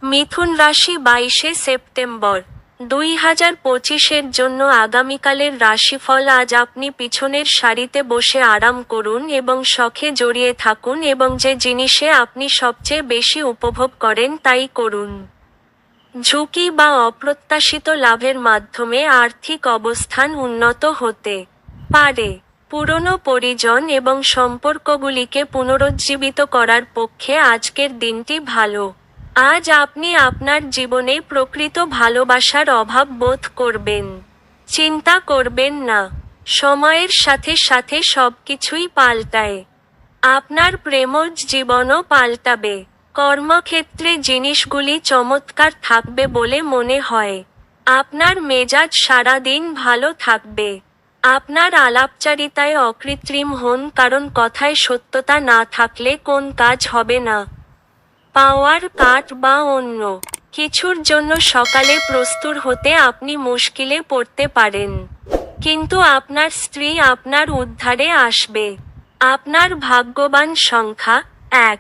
মিথুন রাশি 22 সেপ্টেম্বর 2025-এর জন্য আগামীকালের রাশিফল। আজ আপনি পিছনের সারিতে বসে আরাম করুন এবং শখে জড়িয়ে থাকুন এবং যে জিনিসে আপনি সবচেয়ে বেশি উপভোগ করেন তাই করুন। ঝুঁকি বা অপ্রত্যাশিত লাভের মাধ্যমে আর্থিক অবস্থান উন্নত হতে পারে। পুরনো পরিজন এবং সম্পর্কগুলিকে পুনরুজ্জীবিত করার পক্ষে আজকের দিনটি ভালো। আজ আপনি আপনার জীবনে প্রকৃত ভালোবাসার অভাব বোধ করবেন। চিন্তা করবেন না, সময়ের সাথে সাথে সবকিছুই পাল্টায়। আপনার প্রেমজ জীবনও পাল্টাবে। কর্মক্ষেত্রে জিনিসগুলি চমৎকার থাকবে বলে মনে হয়। আপনার মেজাজ সারাদিন ভালো থাকবে। আপনার আলাপচারিতায় অকৃত্রিম হন, কারণ কথায় সত্যতা না থাকলে কোন কাজ হবে না। পাওয়ার কাট বা অন্য কিছুর জন্য সকালে প্রস্তুত হতে আপনি মুশকিলে পড়তে পারেন, কিন্তু আপনার স্ত্রী আপনার উদ্ধারে আসবে। আপনার ভাগ্যবান সংখ্যা 1।